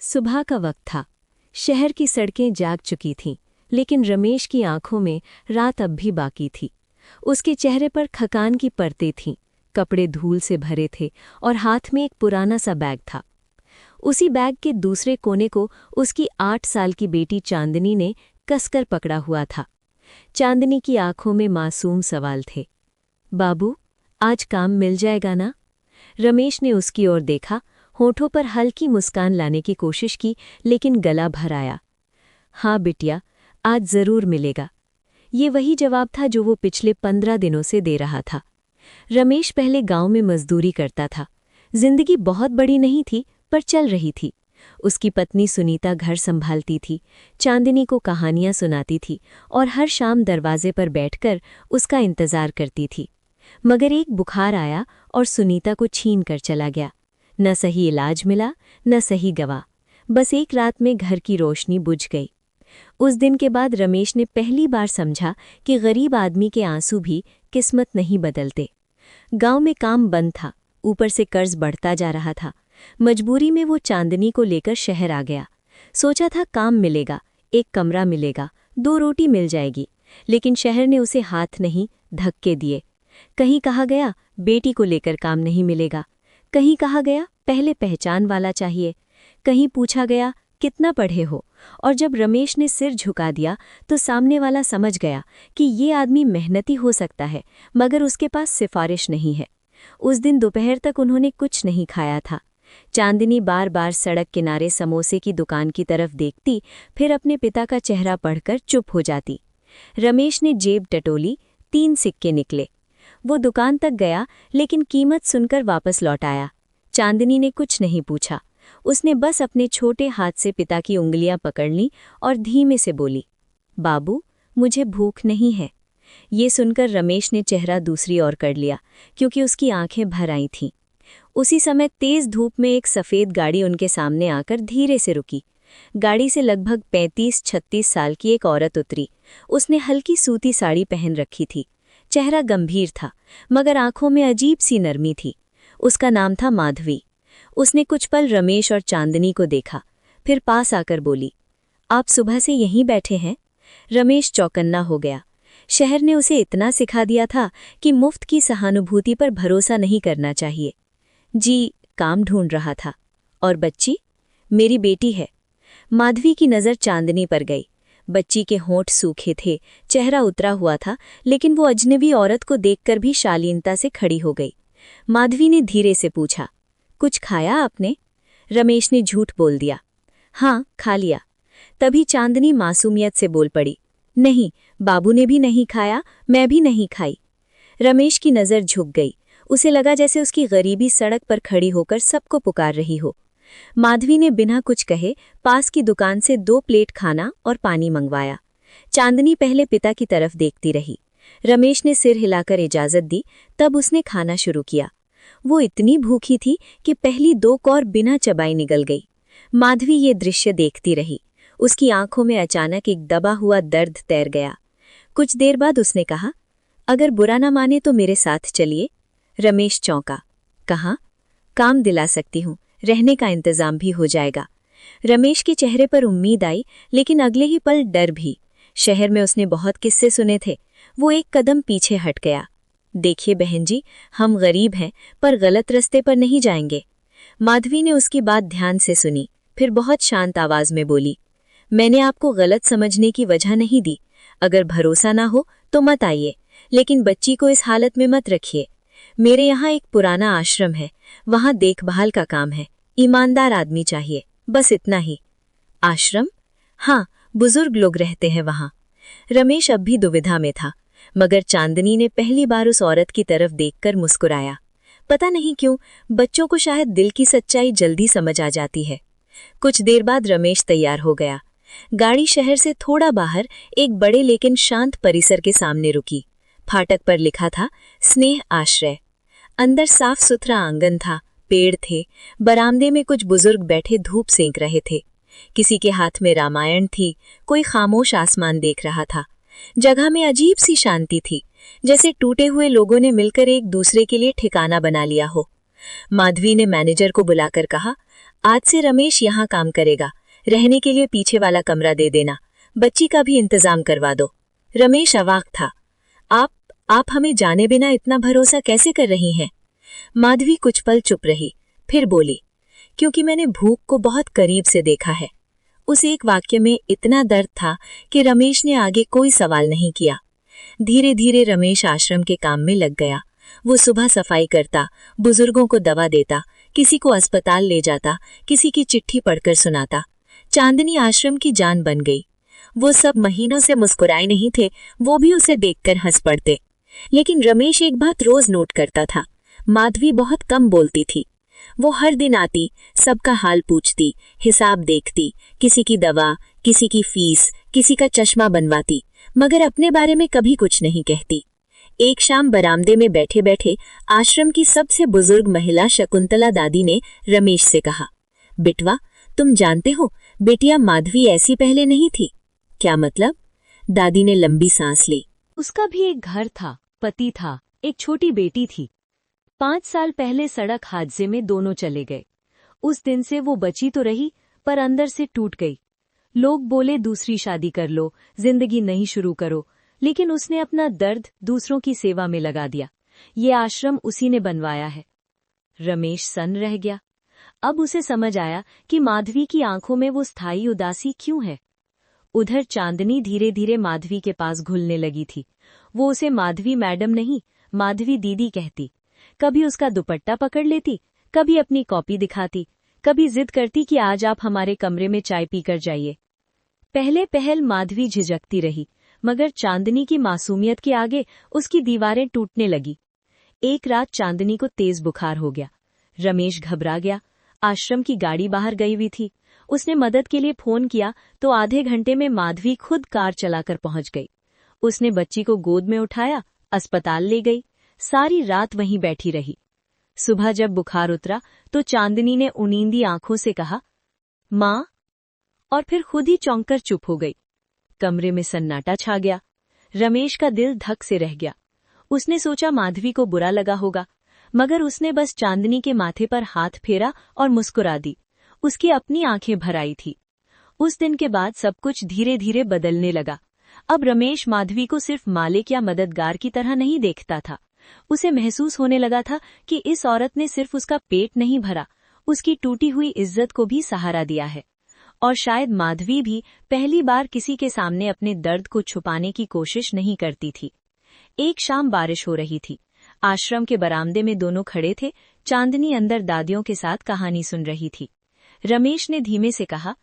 सुबह का वक्त था। शहर की सड़कें जाग चुकी थीं, लेकिन रमेश की आंखों में रात अब भी बाकी थी। उसके चेहरे पर थकान की परतें थीं, कपड़े धूल से भरे थे और हाथ में एक पुराना सा बैग था। उसी बैग के दूसरे कोने को उसकी 8 साल की बेटी चांदनी ने कसकर पकड़ा हुआ था। चांदनी की आंखों में मासूम सवाल थे। बाबू, आज काम मिल जाएगा ना? रमेश ने उसकी ओर देखा, होठों पर हल्की मुस्कान लाने की कोशिश की, लेकिन गला भर आया। हाँ बिटिया, आज जरूर मिलेगा। ये वही जवाब था जो वो पिछले 15 दिनों से दे रहा था। रमेश पहले गांव में मजदूरी करता था। जिंदगी बहुत बड़ी नहीं थी, पर चल रही थी। उसकी पत्नी सुनीता घर संभालती थी, चांदनी को कहानियां सुनाती थी और हर शाम दरवाजे पर बैठकर उसका इंतजार करती थी। मगर एक बुखार आया और सुनीता को छीन कर चला गया। न सही इलाज मिला, न सही गवाह। बस एक रात में घर की रोशनी बुझ गई। उस दिन के बाद रमेश ने पहली बार समझा कि गरीब आदमी के आंसू भी किस्मत नहीं बदलते। गांव में काम बंद था, ऊपर से कर्ज बढ़ता जा रहा था। मजबूरी में वो चांदनी को लेकर शहर आ गया। सोचा था काम मिलेगा, एक कमरा मिलेगा, 2 रोटी मिल जाएगी। लेकिन शहर ने उसे हाथ नहीं, धक्के दिए। कहीं कहा गया बेटी को लेकर काम नहीं मिलेगा, कहीं कहा गया पहले पहचान वाला चाहिए, कहीं पूछा गया कितना पढ़े हो। और जब रमेश ने सिर झुका दिया तो सामने वाला समझ गया कि ये आदमी मेहनती हो सकता है, मगर उसके पास सिफारिश नहीं है। उस दिन दोपहर तक उन्होंने कुछ नहीं खाया था। चांदनी बार बार सड़क किनारे समोसे की दुकान की तरफ देखती, फिर अपने पिता का चेहरा पढ़कर चुप हो जाती। रमेश ने जेब टटोली, 3 सिक्के निकले। वो दुकान तक गया, लेकिन कीमत सुनकर वापस लौट आया। चांदनी ने कुछ नहीं पूछा। उसने बस अपने छोटे हाथ से पिता की उंगलियां पकड़ लीं और धीमे से बोली, बाबू, मुझे भूख नहीं है। ये सुनकर रमेश ने चेहरा दूसरी ओर कर लिया, क्योंकि उसकी आंखें भर आई थीं। उसी समय तेज धूप में एक सफ़ेद गाड़ी उनके सामने आकर धीरे से रुकी। गाड़ी से लगभग 35-36 साल की एक औरत उतरी। उसने हल्की सूती साड़ी पहन रखी थी। चेहरा गंभीर था, मगर आंखों में अजीब सी नरमी थी। उसका नाम था माधवी। उसने कुछ पल रमेश और चांदनी को देखा, फिर पास आकर बोली, आप सुबह से यहीं बैठे हैं? रमेश चौकन्ना हो गया। शहर ने उसे इतना सिखा दिया था कि मुफ्त की सहानुभूति पर भरोसा नहीं करना चाहिए। जी, काम ढूंढ रहा था। और बच्ची? मेरी बेटी है। माधवी की नज़र चांदनी पर गई। बच्ची के होंठ सूखे थे, चेहरा उतरा हुआ था, लेकिन वो अजनबी औरत को देखकर भी शालीनता से खड़ी हो गई। माधवी ने धीरे से पूछा, कुछ खाया आपने? रमेश ने झूठ बोल दिया, हाँ, खा लिया। तभी चांदनी मासूमियत से बोल पड़ी, नहीं, बाबू ने भी नहीं खाया, मैं भी नहीं खाई। रमेश की नज़र झुक गई। उसे लगा जैसे उसकी गरीबी सड़क पर खड़ी होकर सबको पुकार रही हो। माधवी ने बिना कुछ कहे पास की दुकान से 2 प्लेट खाना और पानी मंगवाया। चांदनी पहले पिता की तरफ देखती रही। रमेश ने सिर हिलाकर इजाजत दी, तब उसने खाना शुरू किया। वो इतनी भूखी थी कि पहली 2 कौर बिना चबाई निगल गई। माधवी ये दृश्य देखती रही। उसकी आंखों में अचानक एक दबा हुआ दर्द तैर गया। कुछ देर बाद उसने कहा, अगर बुरा ना माने तो मेरे साथ चलिए। रमेश चौंका। कहाँ? काम दिला सकती हूँ, रहने का इंतजाम भी हो जाएगा। रमेश के चेहरे पर उम्मीद आई, लेकिन अगले ही पल डर भी। शहर में उसने बहुत किस्से सुने थे। वो एक कदम पीछे हट गया। देखिए बहन जी, हम गरीब हैं, पर गलत रास्ते पर नहीं जाएंगे। माधवी ने उसकी बात ध्यान से सुनी, फिर बहुत शांत आवाज में बोली, मैंने आपको गलत समझने की वजह नहीं दी। अगर भरोसा ना हो तो मत आइए, लेकिन बच्ची को इस हालत में मत रखिए। मेरे यहाँ एक पुराना आश्रम है, वहाँ देखभाल का काम है। ईमानदार आदमी चाहिए, बस इतना ही। आश्रम? हाँ, बुजुर्ग लोग रहते हैं वहाँ। रमेश अब भी दुविधा में था, मगर चांदनी ने पहली बार उस औरत की तरफ देखकर मुस्कुराया। पता नहीं क्यों, बच्चों को शायद दिल की सच्चाई जल्दी समझ आ जाती है। कुछ देर बाद रमेश तैयार हो गया। गाड़ी शहर से थोड़ा बाहर एक बड़े लेकिन शांत परिसर के सामने रुकी। फाटक पर लिखा था, स्नेह आश्रय। अंदर साफ सुथरा आंगन था, पेड़ थे, बरामदे में कुछ बुजुर्ग बैठे धूप सेंक रहे थे। किसी के हाथ में रामायण थी, कोई खामोश आसमान देख रहा था। जगह में अजीब सी शांति थी, जैसे टूटे हुए लोगों ने मिलकर एक दूसरे के लिए ठिकाना बना लिया हो। माधवी ने मैनेजर को बुलाकर कहा, आज से रमेश यहाँ काम करेगा, रहने के लिए पीछे वाला कमरा दे देना, बच्ची का भी इंतजाम करवा दो। रमेश अवाक था। आप हमें जाने बिना इतना भरोसा कैसे कर रही हैं? माधवी कुछ पल चुप रही, फिर बोली, क्योंकि मैंने भूख को बहुत करीब से देखा है। उस एक वाक्य में इतना दर्द था कि रमेश ने आगे कोई सवाल नहीं किया। धीरे धीरे रमेश आश्रम के काम में लग गया। वो सुबह सफाई करता, बुजुर्गों को दवा देता, किसी को अस्पताल ले जाता, किसी की चिट्ठी पढ़कर सुनाता। चांदनी आश्रम की जान बन गई। वो सब महीनों से मुस्कुराए नहीं थे, वो भी उसे देखकर हंस पड़ते। लेकिन रमेश एक बात रोज नोट करता था, माधवी बहुत कम बोलती थी। वो हर दिन आती, सबका हाल पूछती, हिसाब देखती, किसी की दवा, किसी की फीस, किसी का चश्मा बनवाती, मगर अपने बारे में कभी कुछ नहीं कहती। एक शाम बरामदे में बैठे बैठे आश्रम की सबसे बुजुर्ग महिला शकुंतला दादी ने रमेश से कहा, बिटवा, तुम जानते हो बेटिया माधवी ऐसी पहले नहीं थी। क्या मतलब? दादी ने लंबी सांस ली। उसका भी एक घर था, पति था, एक छोटी बेटी थी। 5 साल पहले सड़क हादसे में दोनों चले गए। उस दिन से वो बची तो रही, पर अंदर से टूट गई। लोग बोले दूसरी शादी कर लो, जिंदगी नहीं शुरू करो, लेकिन उसने अपना दर्द दूसरों की सेवा में लगा दिया। ये आश्रम उसी ने बनवाया है। रमेश सन्न रह गया। अब उसे समझ आया कि माधवी की आंखों में वो स्थायी उदासी क्यों है। उधर चांदनी धीरे धीरे माधवी के पास घुलने लगी थी। वो उसे माधवी मैडम नहीं, माधवी दीदी कहती। कभी उसका दुपट्टा पकड़ लेती, कभी अपनी कॉपी दिखाती, कभी जिद करती कि आज आप हमारे कमरे में चाय पीकर जाइए। पहले पहल माधवी झिझकती रही, मगर चांदनी की मासूमियत के आगे उसकी दीवारें टूटने लगी। एक रात चांदनी को तेज बुखार हो गया। रमेश घबरा गया। आश्रम की गाड़ी बाहर गई हुई थी। उसने मदद के लिए फोन किया तो आधे घंटे में माधवी खुद कार चलाकर पहुंच गई। उसने बच्ची को गोद में उठाया, अस्पताल ले गई, सारी रात वहीं बैठी रही। सुबह जब बुखार उतरा तो चांदनी ने उनींदी आंखों से कहा, माँ, और फिर खुद ही चौंक कर चुप हो गई। कमरे में सन्नाटा छा गया। रमेश का दिल धक से रह गया। उसने सोचा माधवी को बुरा लगा होगा, मगर उसने बस चांदनी के माथे पर हाथ फेरा और मुस्कुरा दी। उसकी अपनी आंखें भर आई थी। उस दिन के बाद सब कुछ धीरे धीरे बदलने लगा। अब रमेश माधवी को सिर्फ मालिक या मददगार की तरह नहीं देखता था। उसे महसूस होने लगा था कि इस औरत ने सिर्फ उसका पेट नहीं भरा, उसकी टूटी हुई इज्जत को भी सहारा दिया है। और शायद माधवी भी पहली बार किसी के सामने अपने दर्द को छुपाने की कोशिश नहीं करती थी। एक शाम बारिश हो रही थी। आश्रम के बरामदे में दोनों खड़े थे। चांदनी अंदर दादियों के साथ कहानी सुन रही थी। रमेश ने धीमे से कहा,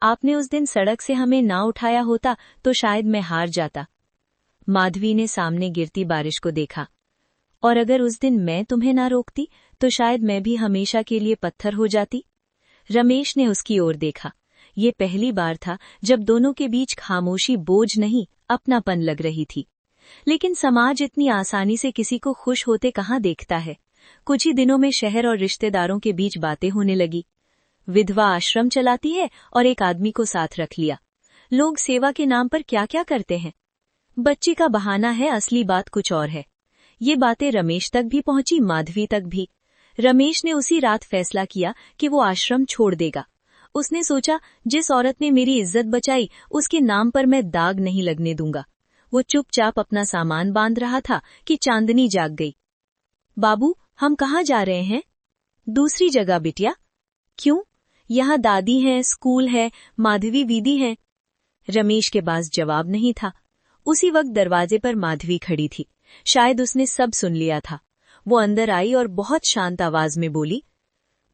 आपने उस दिन सड़क से हमें ना उठाया होता तो शायद मैं हार जाता। माधवी ने सामने गिरती बारिश को देखा। और अगर उस दिन मैं तुम्हें ना रोकती तो शायद मैं भी हमेशा के लिए पत्थर हो जाती। रमेश ने उसकी ओर देखा। ये पहली बार था जब दोनों के बीच खामोशी बोझ नहीं, अपनापन लग रही थी। लेकिन समाज इतनी आसानी से किसी को खुश होते कहाँ देखता है। कुछ ही दिनों में शहर और रिश्तेदारों के बीच बातें होने लगी। विधवा आश्रम चलाती है और एक आदमी को साथ रख लिया। लोग सेवा के नाम पर क्या क्या करते हैं। बच्ची का बहाना है, असली बात कुछ और है। ये बातें रमेश तक भी पहुंची, माधवी तक भी। रमेश ने उसी रात फैसला किया कि वो आश्रम छोड़ देगा। उसने सोचा, जिस औरत ने मेरी इज्जत बचाई उसके नाम पर मैं दाग नहीं लगने दूंगा। वो चुपचाप अपना सामान बांध रहा था कि चांदनी जाग गई। बाबू, हम कहाँ जा रहे हैं? दूसरी जगह बिटिया। क्यों? यहाँ दादी हैं, स्कूल है, माधवी दीदी हैं। रमेश के पास जवाब नहीं था। उसी वक्त दरवाजे पर माधवी खड़ी थी। शायद उसने सब सुन लिया था। वो अंदर आई और बहुत शांत आवाज में बोली,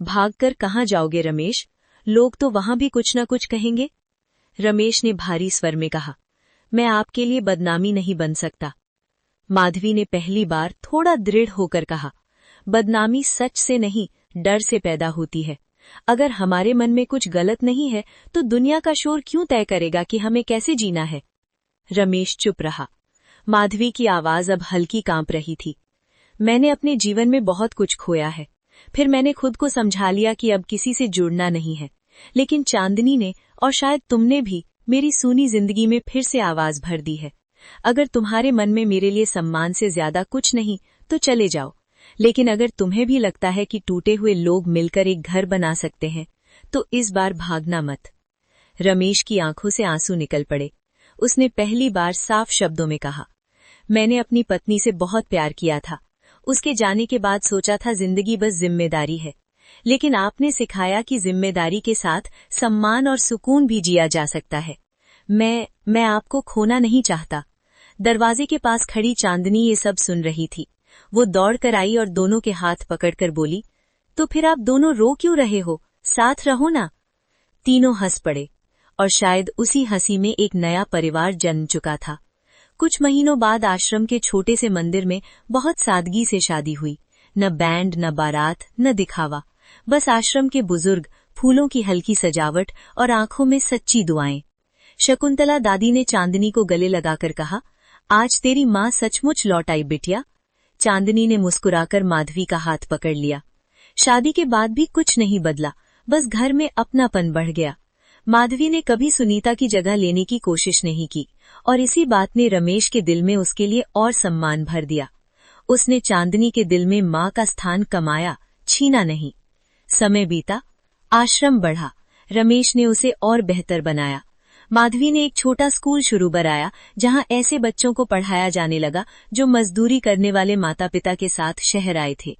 भागकर कहाँ जाओगे रमेश? लोग तो वहां भी कुछ न कुछ कहेंगे। रमेश ने भारी स्वर में कहा, मैं आपके लिए बदनामी नहीं बन सकता। माधवी ने पहली बार थोड़ा दृढ़ होकर कहा, बदनामी सच से नहीं, डर से पैदा होती है। अगर हमारे मन में कुछ गलत नहीं है तो दुनिया का शोर क्यों तय करेगा कि हमें कैसे जीना है? रमेश चुप रहा। माधवी की आवाज अब हल्की कांप रही थी। मैंने अपने जीवन में बहुत कुछ खोया है। फिर मैंने खुद को समझा लिया कि अब किसी से जुड़ना नहीं है। लेकिन चांदनी ने, और शायद तुमने भी, मेरी सूनी जिंदगी में फिर से आवाज भर दी है। अगर तुम्हारे मन में मेरे लिए सम्मान से ज्यादा कुछ नहीं तो चले जाओ। लेकिन अगर तुम्हें भी लगता है कि टूटे हुए लोग मिलकर एक घर बना सकते हैं तो इस बार भागना मत। रमेश की आंखों से आंसू निकल पड़े। उसने पहली बार साफ शब्दों में कहा, मैंने अपनी पत्नी से बहुत प्यार किया था। उसके जाने के बाद सोचा था जिंदगी बस जिम्मेदारी है, लेकिन आपने सिखाया कि जिम्मेदारी के साथ सम्मान और सुकून भी जिया जा सकता है। मैं आपको खोना नहीं चाहता। दरवाजे के पास खड़ी चांदनी ये सब सुन रही थी। वो दौड़ कर आई और दोनों के हाथ पकड़कर बोली, तो फिर आप दोनों रो क्यों रहे हो? साथ रहो ना। तीनों हंस पड़े और शायद उसी हंसी में एक नया परिवार जन्म चुका था। कुछ महीनों बाद आश्रम के छोटे से मंदिर में बहुत सादगी से शादी हुई। न बैंड, न बारात, न दिखावा, बस आश्रम के बुजुर्ग, फूलों की हल्की सजावट और आंखों में सच्ची दुआएं। शकुंतला दादी ने चांदनी को गले लगाकर कहा, आज तेरी माँ सचमुच लौट आई बिटिया। चांदनी ने मुस्कुराकर माधवी का हाथ पकड़ लिया। शादी के बाद भी कुछ नहीं बदला, बस घर में अपनापन बढ़ गया। माधवी ने कभी सुनीता की जगह लेने की कोशिश नहीं की और इसी बात ने रमेश के दिल में उसके लिए और सम्मान भर दिया। उसने चांदनी के दिल में माँ का स्थान कमाया, छीना नहीं। समय बीता, आश्रम बढ़ा, रमेश ने उसे और बेहतर बनाया। माधवी ने एक छोटा स्कूल शुरू कराया जहां ऐसे बच्चों को पढ़ाया जाने लगा जो मजदूरी करने वाले माता पिता के साथ शहर आए थे।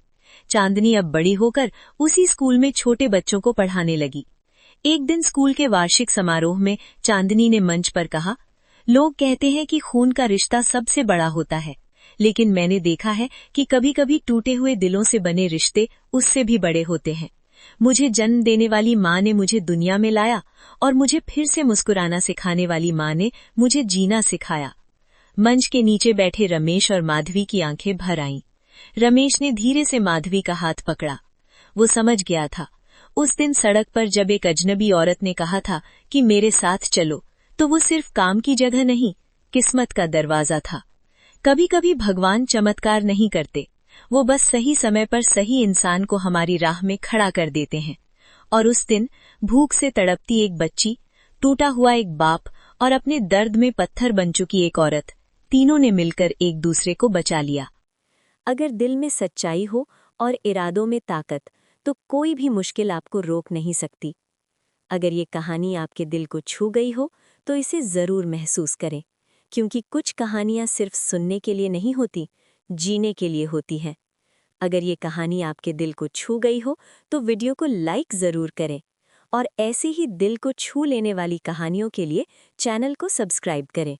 चांदनी अब बड़ी होकर उसी स्कूल में छोटे बच्चों को पढ़ाने लगी। एक दिन स्कूल के वार्षिक समारोह में चांदनी ने मंच पर कहा, लोग कहते हैं कि खून का रिश्ता सबसे बड़ा होता है, लेकिन मैंने देखा है कि कभी कभी टूटे हुए दिलों से बने रिश्ते उससे भी बड़े होते हैं। मुझे जन्म देने वाली माँ ने मुझे दुनिया में लाया और मुझे फिर से मुस्कुराना सिखाने वाली माँ ने मुझे जीना सिखाया। मंच के नीचे बैठे रमेश और माधवी की आंखें भर आईं। रमेश ने धीरे से माधवी का हाथ पकड़ा। वो समझ गया था, उस दिन सड़क पर जब एक अजनबी औरत ने कहा था कि मेरे साथ चलो, तो वो सिर्फ काम की जगह नहीं, किस्मत का दरवाजा था। कभी कभी भगवान चमत्कार नहीं करते, वो बस सही समय पर सही इंसान को हमारी राह में खड़ा कर देते हैं। और उस दिन भूख से तड़पती एक बच्ची, टूटा हुआ एक बाप और अपने दर्द में पत्थर बन चुकी एक औरत, तीनों ने मिलकर एक दूसरे को बचा लिया। अगर दिल में सच्चाई हो और इरादों में ताकत, तो कोई भी मुश्किल आपको रोक नहीं सकती। अगर ये कहानी आपके दिल को छू गई हो तो इसे ज़रूर महसूस करें, क्योंकि कुछ कहानियाँ सिर्फ सुनने के लिए नहीं होती, जीने के लिए होती हैं। अगर ये कहानी आपके दिल को छू गई हो तो वीडियो को लाइक ज़रूर करें और ऐसी ही दिल को छू लेने वाली कहानियों के लिए चैनल को सब्सक्राइब करें।